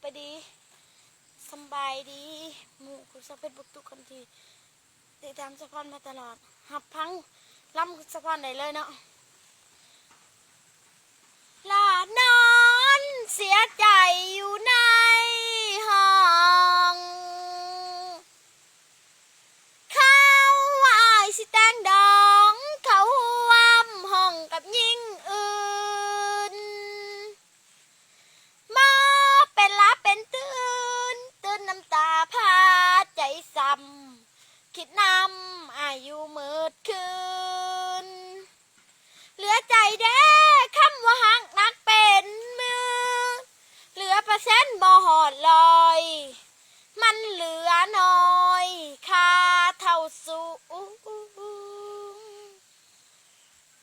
ไปดีสบายดีหมู่คุณสะเพชรบุกทุกคนที่ติดตามสะพอนมาตลอดหับพังล้ำสะพอนได้เลยเนาะลานอนเสียใจอยู่ในห้องเขาว่าอายสิแตงดองเขาห่วมห้องกับยิ่งอื่นมาเป็นลาเป็นตื่นน้ำตาพาใจซ้ำคิดนำอายุมืดคืนเหลือใจเด้คำว่าหักนักเป็นมือเหลือเปอร์เซ็นต์บ่หอดลอยมันเหลือน้อยค่าเท่าสู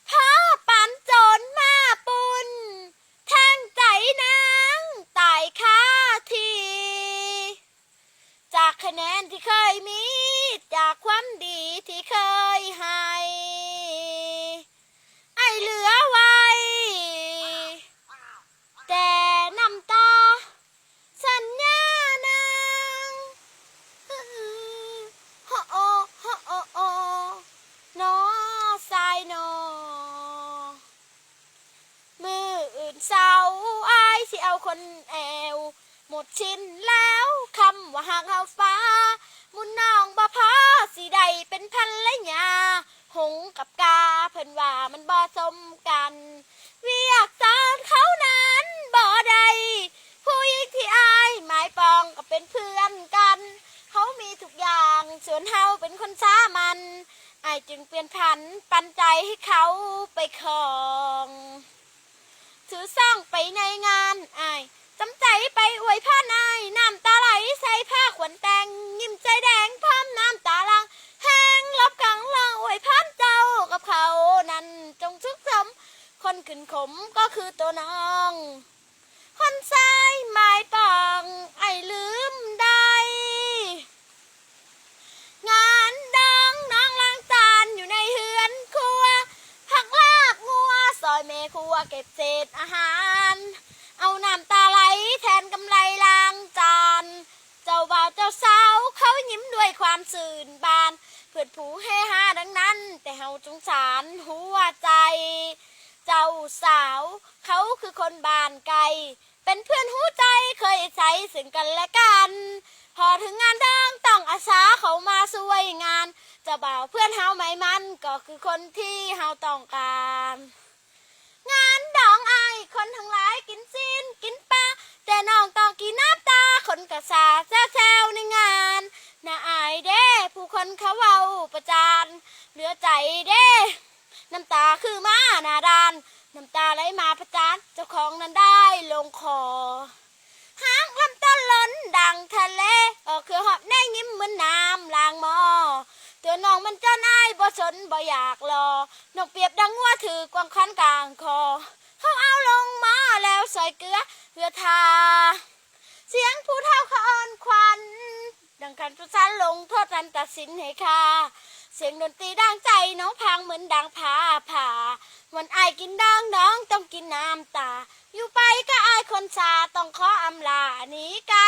พ่อปันโจรมาปุนแทงใจนางตายคาทีจากคะแนนที่เคยมีจากความดีที่เคยให้ไอเหลือไว้แต่น้ำตาสัญญานางฮะโอฮะโอโอนอสายนอมืออื่นเศร้าอายสิเอาคนแอวหมดชิ้นแล้วคำว่าหากเฮาฟ้ามุนน้องบ่พอสิได้เป็นพันละยาหงกับกาเพิ่นว่ามันบ่สมกันเวียกตอนเขานั้นบ่ได้ผู้หญิงที่อายหมายปองก็เป็นเพื่อนกันเขามีทุกอย่างส่วนเฮาเป็นคนสามัญอายจึงเปลี่ยนผันปันใจให้เขาไปครองถือซ่องไปในงานอายจำใจไปอวยพรนายน้ำตาไหลใส่ผ้าขวัญแต่งยิ้มใจแดงพร้อมน้ำตาลังแห้งลบกังลองอวยพรเจ้ากับเขานั้นจงสุขสมคนขึ้นขมก็คือตัวน้องคนชายหมายปองไอ้ลืมได้งานดองน้องล้างจานอยู่ในเฮือนครัวผักลากงัวซอยเมครัวเก็บเศษอาหารเอาน้ำตาไหลแทนกำไรล้างจานเจ้าบ่าวเจ้าสาวเขายิ้มด้วยความสื่นบานเพื่อนผู้เฮฮาดังนั้นแต่เฮาสงสารหัวใจเจ้าสาวเขาคือคนบ้านไกลเป็นเพื่อนหูใจเคยใช้ซึ่งกันและกันพอถึงงานดังต้องอาสาเขามาช่วยงานเจ้าบ่าวเพื่อนเฮาไม่มันก็คือคนที่เฮาต้องการงานดองอายคนทั้งหลายกินซีนกินปลาแต่น้องต้องกินน้ำตาคนกระสาแซวในงานน่าอายเด้ผู้คนเขาเว้าประจานเหลือใจเด้น้ำตาคือม้าหน้าด้านน้ำตาไหลมาประจานเจ้าของนั้นได้ลงคอหางลำต้นล้นดังทะเลคือหอบแน่ยิ้มเหมือนน้ำล้างหม้อตัวน้องมันเจ้านายบ่สนบ่อยากรอนกเปรียบดังงัวถือกวางคันกลางคอเขาเอาลงหม้อแล้วใส่เกลือทาเสียงผู้เฒ่าเขาอ่อนควันดังกันทุสานลงโทษนั้นตัดสินให้ค่าเสียงดนตรีดังใจน้องพังเหมือนดังผาวันอายกินดังน้องต้องกินน้ำตาอยู่ไปก็อายคนชาต้องขออำลาหนีไกล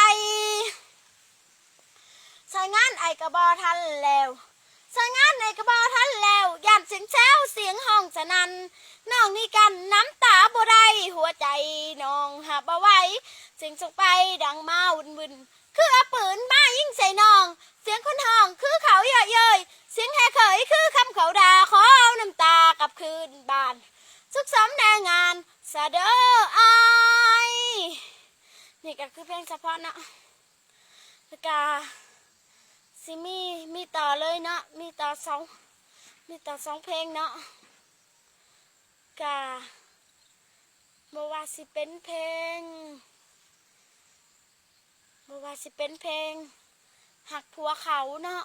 ใส่งานไอกระบอทันแล้วใส่งานไอกระบอทันแล้วย่านเสียงแซวเสียงห้องสนั่นน้องนี่กันน้ำตาบ่ได้หัวใจน้องหาบ่ไหวเสียงส่งไปดังมาวุ่นคือเอาปืนมายิงใส่น้องเสียงคนห้องคือเขาเยอะเย้ยเสียงแห่เขยคือคำเขาด่าขอเอาน้ำตากลับคืนบ้านสุขสมแด่งานสะเดออายนี่ก็คือเพลงเฉพาะเนาะแล้วก็สิมีต่อเลยเนาะมีต่อสองเพลงเนาะก็บ่ว่าสิเป็นเพลงหักผัวเขาเนาะ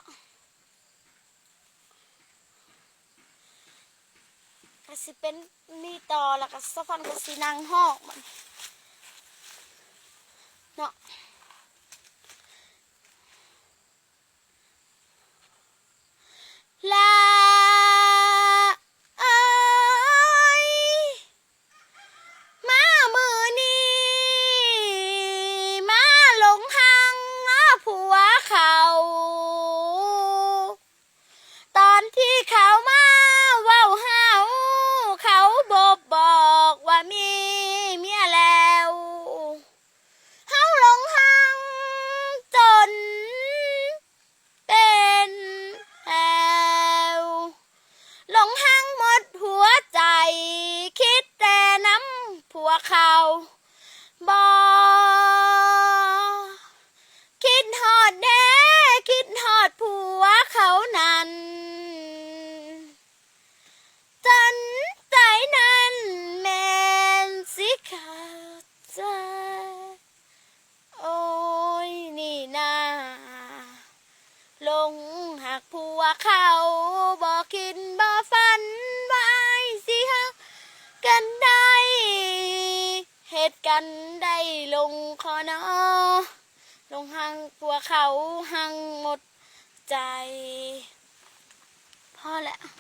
ก็สิเป็นมีต่อแล้วก็สะพอนก็สินางฮอกมันเนาะลาเอ้ยมามือนี้มา ลงหังกลัวเขาหังหมดใจพอแล้ว